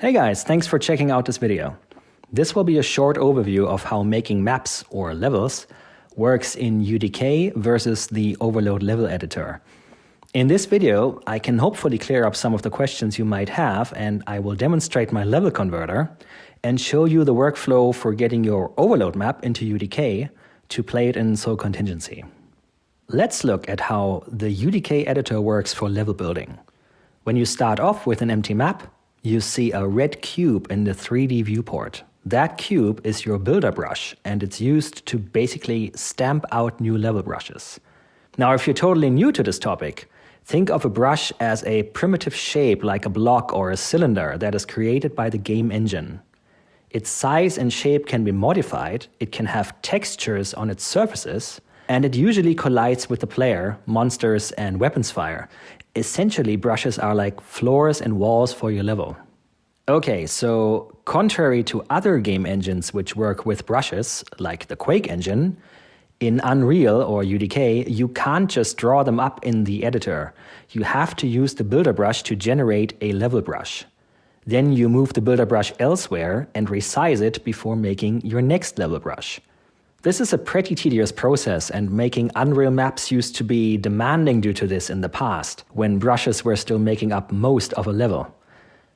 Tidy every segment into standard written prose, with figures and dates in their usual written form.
Hey guys, thanks for checking out this video. This will be a short overview of how making maps or levels works in UDK versus the Overload level editor. In this video, I can hopefully clear up some of the questions you might have, and I will demonstrate my level converter and show you the workflow for getting your Overload map into UDK to play it in Sol Contingency. Let's look at how the UDK editor works for level building. When you start off with an empty map, you see a red cube in the 3D viewport. That cube is your builder brush, and it's used to basically stamp out new level brushes. Now, if you're totally new to this topic, think of a brush as a primitive shape like a block or a cylinder that is created by the game engine. Its size and shape can be modified, it can have textures on its surfaces, and it usually collides with the player, monsters, and weapons fire. Essentially, brushes are like floors and walls for your level. Okay, so contrary to other game engines which work with brushes, like the Quake engine, in Unreal or UDK, you can't just draw them up in the editor. You have to use the builder brush to generate a level brush. Then you move the builder brush elsewhere and resize it before making your next level brush. This is a pretty tedious process, and making Unreal maps used to be demanding due to this in the past, when brushes were still making up most of a level.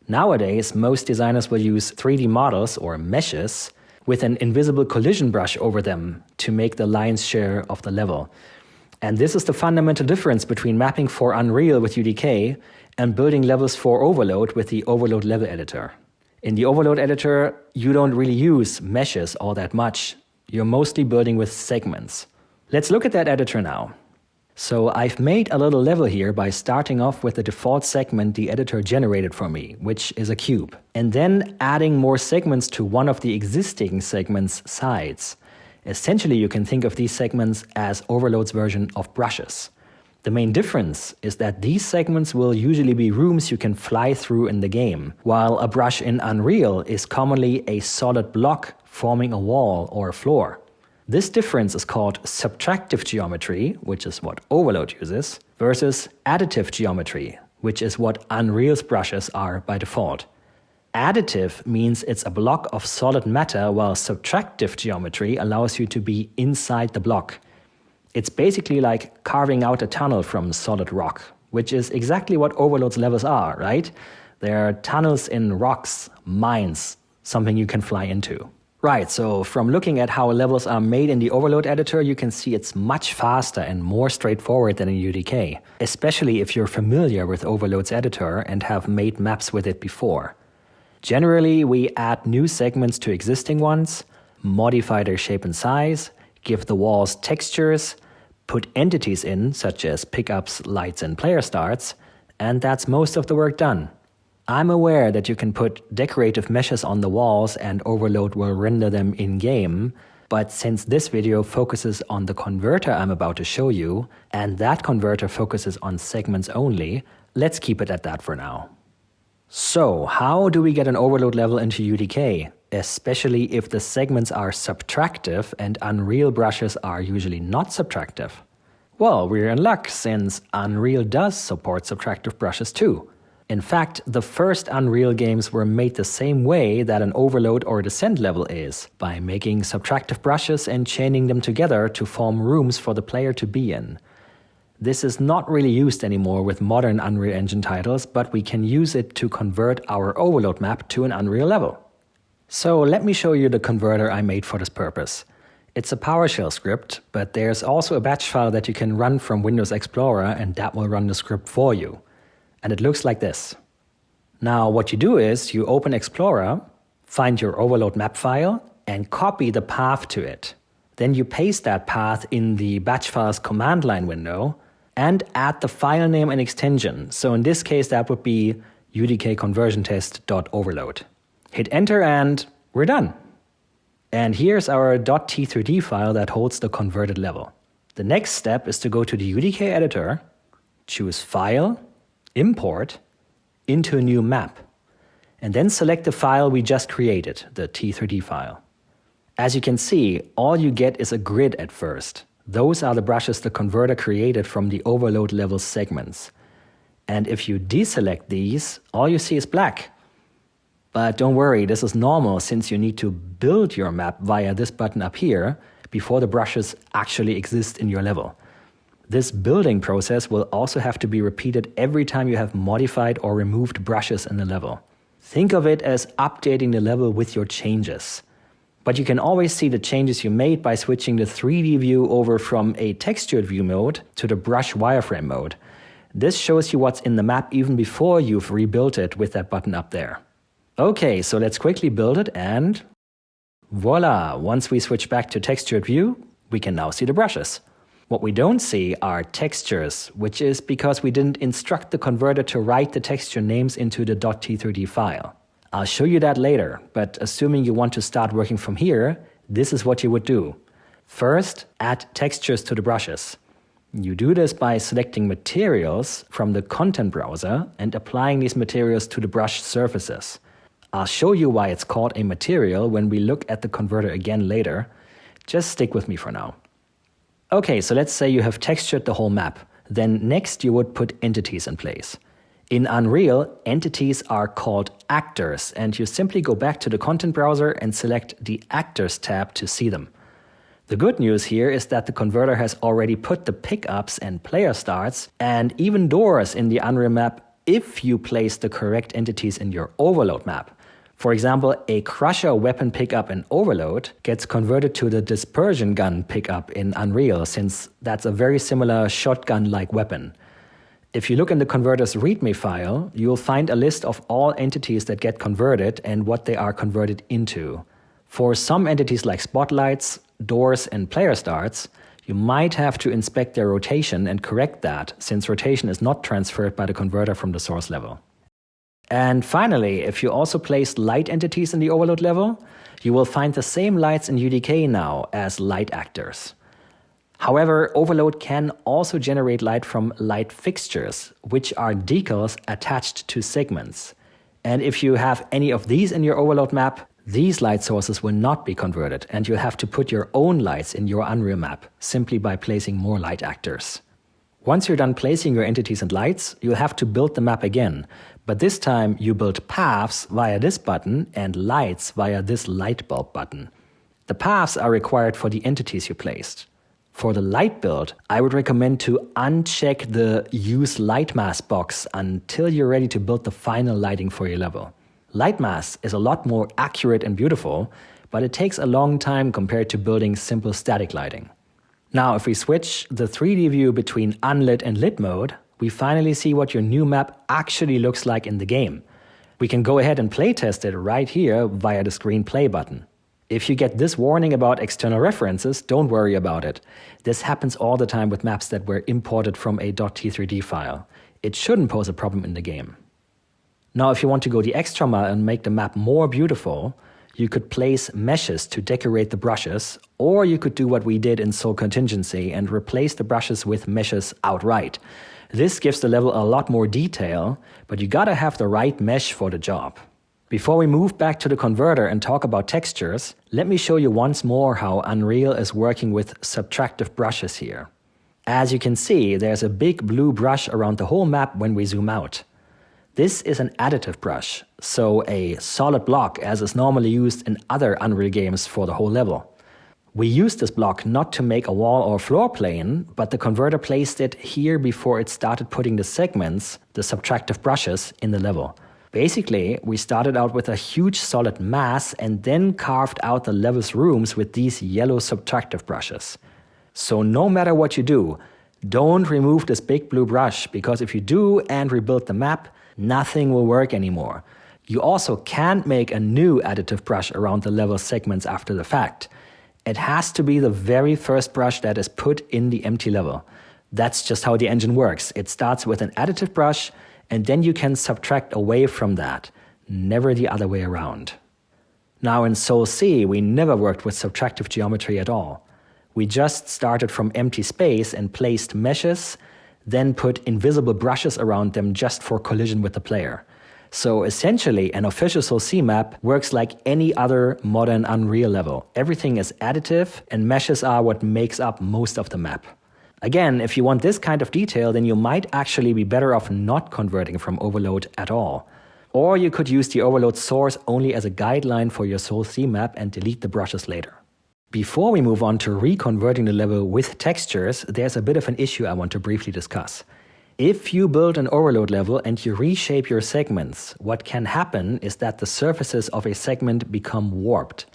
Nowadays, most designers will use 3D models or meshes with an invisible collision brush over them to make the lion's share of the level. And this is the fundamental difference between mapping for Unreal with UDK and building levels for Overload with the Overload level editor. In the Overload editor, you don't really use meshes all that much. You're mostly building with segments. Let's look at that editor now. So I've made a little level here by starting off with the default segment the editor generated for me, which is a cube, and then adding more segments to one of the existing segments' sides. Essentially, you can think of these segments as Overload's version of brushes. The main difference is that these segments will usually be rooms you can fly through in the game, while a brush in Unreal is commonly a solid block forming a wall or a floor. This difference is called subtractive geometry, which is what Overload uses, versus additive geometry, which is what Unreal's brushes are by default. Additive means it's a block of solid matter, while subtractive geometry allows you to be inside the block. It's basically like carving out a tunnel from solid rock, which is exactly what Overload's levels are, right? They're tunnels in rocks, mines, something you can fly into. Right, so from looking at how levels are made in the Overload editor, you can see it's much faster and more straightforward than in UDK, especially if you're familiar with Overload's editor and have made maps with it before. Generally, we add new segments to existing ones, modify their shape and size, give the walls textures, put entities in, such as pickups, lights, and player starts, and that's most of the work done. I'm aware that you can put decorative meshes on the walls and Overload will render them in-game, but since this video focuses on the converter I'm about to show you, and that converter focuses on segments only, let's keep it at that for now. So, how do we get an Overload level into UDK, especially if the segments are subtractive and Unreal brushes are usually not subtractive? Well, we're in luck, since Unreal does support subtractive brushes too. In fact, the first Unreal games were made the same way that an Overload or Descent level is, by making subtractive brushes and chaining them together to form rooms for the player to be in. This is not really used anymore with modern Unreal Engine titles, but we can use it to convert our Overload map to an Unreal level. So let me show you the converter I made for this purpose. It's a PowerShell script, but there's also a batch file that you can run from Windows Explorer, and that will run the script for you. And it looks like this. Now what you do is you open Explorer, find your Overload map file, and copy the path to it. Then you paste that path in the batch files command line window and add the file name and extension. So in this case that would be udkconversiontest.overload. Hit enter and we're done. And here's our .t3d file that holds the converted level. The next step is to go to the UDK editor, choose File, Import, into a new map, and then select the file we just created, the T3D file. As you can see, all you get is a grid at first. Those are the brushes the converter created from the Overload level segments. And if you deselect these, all you see is black. But don't worry, this is normal since you need to build your map via this button up here before the brushes actually exist in your level. This building process will also have to be repeated every time you have modified or removed brushes in the level. Think of it as updating the level with your changes. But you can always see the changes you made by switching the 3D view over from a textured view mode to the brush wireframe mode. This shows you what's in the map even before you've rebuilt it with that button up there. Okay, so let's quickly build it and voila! Once we switch back to textured view, we can now see the brushes. What we don't see are textures, which is because we didn't instruct the converter to write the texture names into the .t3d file. I'll show you that later, but assuming you want to start working from here, this is what you would do. First, add textures to the brushes. You do this by selecting materials from the content browser and applying these materials to the brush surfaces. I'll show you why it's called a material when we look at the converter again later. Just stick with me for now. Okay, so let's say you have textured the whole map. Then next you would put entities in place. In Unreal, entities are called actors, and you simply go back to the content browser and select the Actors tab to see them. The good news here is that the converter has already put the pickups and player starts and even doors in the Unreal map if you place the correct entities in your overload map. For example, a crusher weapon pickup in Overload gets converted to the dispersion gun pickup in Unreal, since that's a very similar shotgun-like weapon. If you look in the converter's README file, you'll find a list of all entities that get converted and what they are converted into. For some entities like spotlights, doors, and player starts, you might have to inspect their rotation and correct that, since rotation is not transferred by the converter from the source level. And finally, if you also place light entities in the overload level, you will find the same lights in UDK now as light actors. However, overload can also generate light from light fixtures, which are decals attached to segments. And if you have any of these in your overload map, these light sources will not be converted, and you'll have to put your own lights in your Unreal map, simply by placing more light actors. Once you're done placing your entities and lights, you'll have to build the map again, but this time you build paths via this button and lights via this light bulb button. The paths are required for the entities you placed. For the light build, I would recommend to uncheck the Use Light Mask box until you're ready to build the final lighting for your level. Light mask is a lot more accurate and beautiful, but it takes a long time compared to building simple static lighting. Now, if we switch the 3D view between unlit and lit mode, we finally see what your new map actually looks like in the game. We can go ahead and playtest it right here via the screen play button. If you get this warning about external references, don't worry about it. This happens all the time with maps that were imported from a .t3d file. It shouldn't pose a problem in the game. Now, if you want to go the extra mile and make the map more beautiful, you could place meshes to decorate the brushes, or you could do what we did in Sol Contingency and replace the brushes with meshes outright. This gives the level a lot more detail, but you gotta have the right mesh for the job. Before we move back to the converter and talk about textures, let me show you once more how Unreal is working with subtractive brushes here. As you can see, there's a big blue brush around the whole map when we zoom out. This is an additive brush, so a solid block as is normally used in other Unreal games for the whole level. We used this block not to make a wall or floor plane, but the converter placed it here before it started putting the segments, the subtractive brushes, in the level. Basically, we started out with a huge solid mass and then carved out the level's rooms with these yellow subtractive brushes. So no matter what you do, don't remove this big blue brush, because if you do and rebuild the map, nothing will work anymore. You also can't make a new additive brush around the level segments after the fact. It has to be the very first brush that is put in the empty level. That's just how the engine works. It starts with an additive brush, and then you can subtract away from that, never the other way around. Now in Sol C, we never worked with subtractive geometry at all. We just started from empty space and placed meshes, then put invisible brushes around them just for collision with the player. So essentially, an official Sol C map works like any other modern Unreal level. Everything is additive, and meshes are what makes up most of the map. Again, if you want this kind of detail, then you might actually be better off not converting from overload at all. Or you could use the overload source only as a guideline for your Sol theme map and delete the brushes later. Before we move on to reconverting the level with textures, there's a bit of an issue I want to briefly discuss. If you build an overload level and you reshape your segments, what can happen is that the surfaces of a segment become warped.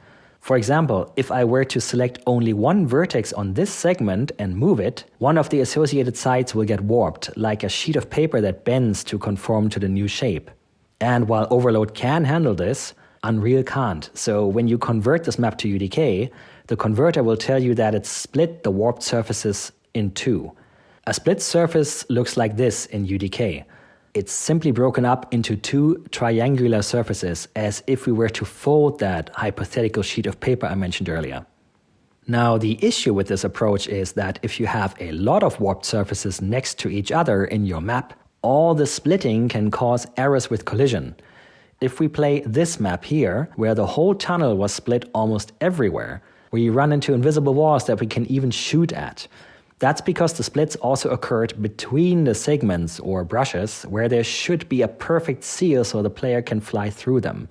For example, if I were to select only one vertex on this segment and move it, one of the associated sides will get warped, like a sheet of paper that bends to conform to the new shape. And while Overload can handle this, Unreal can't. So when you convert this map to UDK, the converter will tell you that it's split the warped surfaces in two. A split surface looks like this in UDK. It's simply broken up into two triangular surfaces, as if we were to fold that hypothetical sheet of paper I mentioned earlier. Now, the issue with this approach is that if you have a lot of warped surfaces next to each other in your map, all the splitting can cause errors with collision. If we play this map here, where the whole tunnel was split almost everywhere, we run into invisible walls that we can even shoot at. That's because the splits also occurred between the segments or brushes where there should be a perfect seal so the player can fly through them.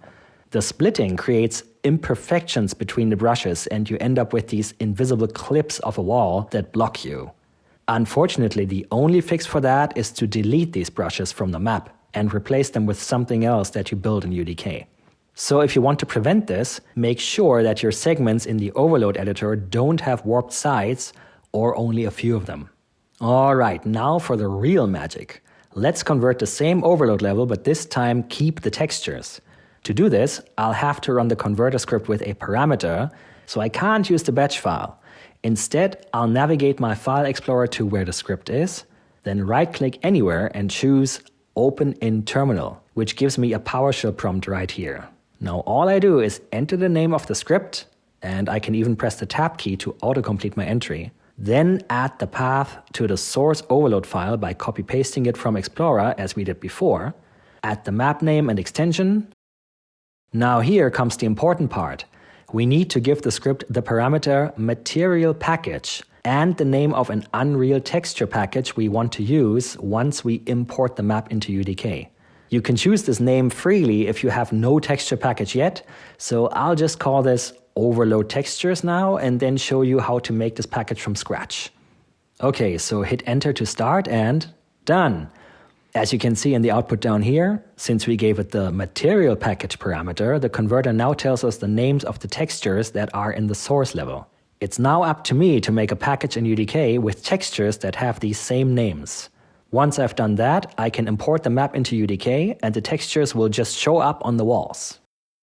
The splitting creates imperfections between the brushes and you end up with these invisible clips of a wall that block you. Unfortunately, the only fix for that is to delete these brushes from the map and replace them with something else that you build in UDK. So if you want to prevent this, make sure that your segments in the overload editor don't have warped sides or only a few of them. Alright, now for the real magic. Let's convert the same overload level, but this time keep the textures. To do this, I'll have to run the converter script with a parameter, so I can't use the batch file. Instead, I'll navigate my file explorer to where the script is, then right-click anywhere and choose Open in Terminal, which gives me a PowerShell prompt right here. Now all I do is enter the name of the script, and I can even press the tab key to autocomplete my entry. Then add the path to the source overload file by copy-pasting it from Explorer as we did before. Add the map name and extension. Now here comes the important part. We need to give the script the parameter material package and the name of an Unreal texture package we want to use once we import the map into UDK. You can choose this name freely if you have no texture package yet, so I'll just call this Overload Textures now and then show you how to make this package from scratch. Okay, so hit enter to start and done. As you can see in the output down here, since we gave it the material package parameter, the converter now tells us the names of the textures that are in the source level. It's now up to me to make a package in UDK with textures that have these same names. Once I've done that, I can import the map into UDK and the textures will just show up on the walls.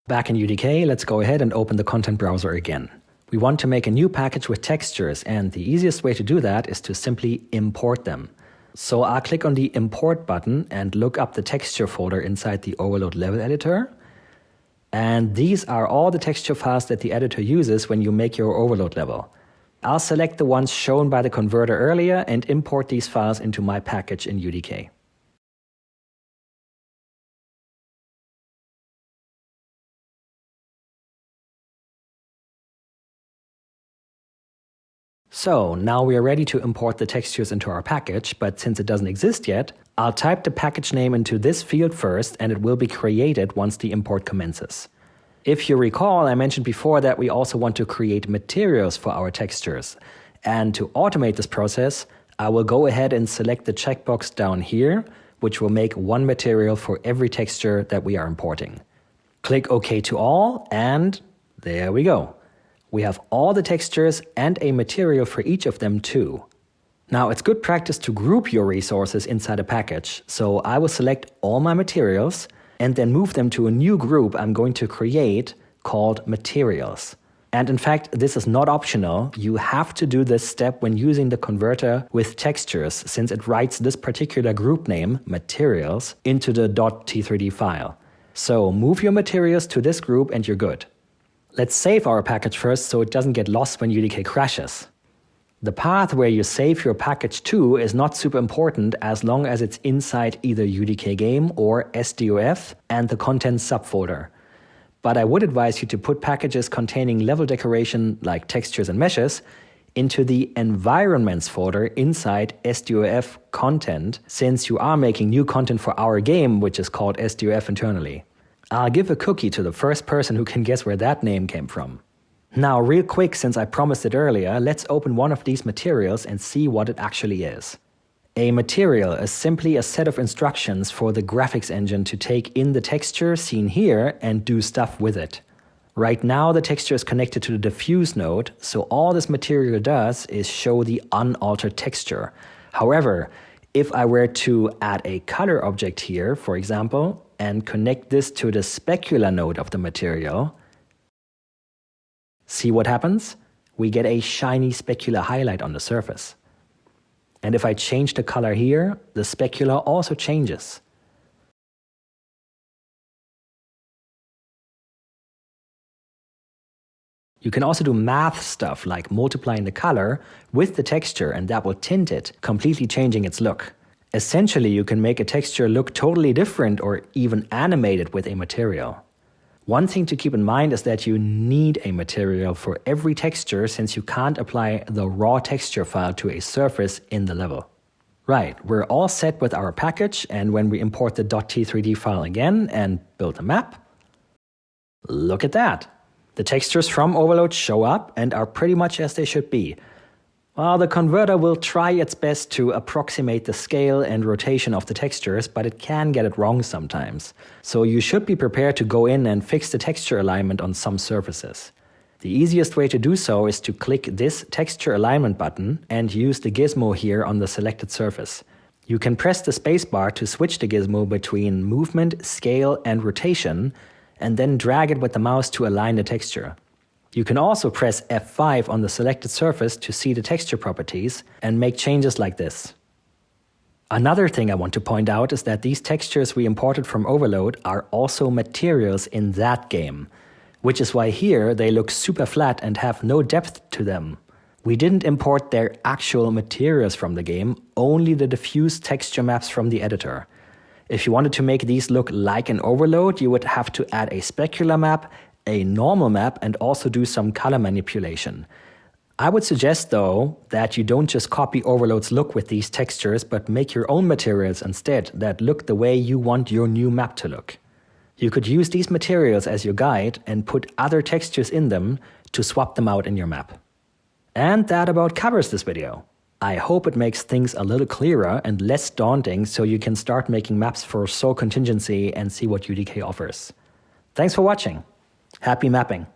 Back in UDK, let's go ahead and open the content browser again. We want to make a new package with textures, and the easiest way to do that is to simply import them. So I'll click on the Import button and look up the texture folder inside the Overload Level Editor. And these are all the texture files that the editor uses when you make your overload level. I'll select the ones shown by the converter earlier and import these files into my package in UDK. So now we are ready to import the textures into our package, but since it doesn't exist yet, I'll type the package name into this field first and it will be created once the import commences. If you recall, I mentioned before that we also want to create materials for our textures. And to automate this process, I will go ahead and select the checkbox down here, which will make one material for every texture that we are importing. Click OK to all, and there we go. We have all the textures and a material for each of them too. Now it's good practice to group your resources inside a package, so I will select all my materials and then move them to a new group I'm going to create called Materials. And in fact, this is not optional. You have to do this step when using the converter with textures, since it writes this particular group name, Materials, into the .t3d file. So move your materials to this group and you're good. Let's save our package first so it doesn't get lost when UDK crashes. The path where you save your package to is not super important as long as it's inside either UDK game or SDOF and the contents subfolder. But I would advise you to put packages containing level decoration like textures and meshes into the environments folder inside SDOF content, since you are making new content for our game, which is called SDOF internally. I'll give a cookie to the first person who can guess where that name came from. Now, real quick, since I promised it earlier, let's open one of these materials and see what it actually is. A material is simply a set of instructions for the graphics engine to take in the texture seen here and do stuff with it. Right now the texture is connected to the diffuse node, so all this material does is show the unaltered texture. However, if I were to add a color object here, for example, and connect this to the specular node of the material, see what happens? We get a shiny specular highlight on the surface. And if I change the color here, the specular also changes. You can also do math stuff like multiplying the color with the texture, and that will tint it, completely changing its look. Essentially, you can make a texture look totally different or even animate it with a material. One thing to keep in mind is that you need a material for every texture, since you can't apply the raw texture file to a surface in the level. Right, we're all set with our package, and when we import the .t3d file again and build a map, look at that. The textures from Overload show up and are pretty much as they should be. Well, the converter will try its best to approximate the scale and rotation of the textures, but it can get it wrong sometimes. So you should be prepared to go in and fix the texture alignment on some surfaces. The easiest way to do so is to click this texture alignment button and use the gizmo here on the selected surface. You can press the spacebar to switch the gizmo between movement, scale, and rotation, and then drag it with the mouse to align the texture. You can also press F5 on the selected surface to see the texture properties and make changes like this. Another thing I want to point out is that these textures we imported from Overload are also materials in that game, which is why here they look super flat and have no depth to them. We didn't import their actual materials from the game, only the diffuse texture maps from the editor. If you wanted to make these look like an Overload, you would have to add a specular map, a normal map, and also do some color manipulation. I would suggest, though, that you don't just copy Overload's look with these textures, but make your own materials instead that look the way you want your new map to look. You could use these materials as your guide and put other textures in them to swap them out in your map. And that about covers this video. I hope it makes things a little clearer and less daunting, so you can start making maps for Sol Contingency and see what UDK offers. Thanks for watching. Happy mapping.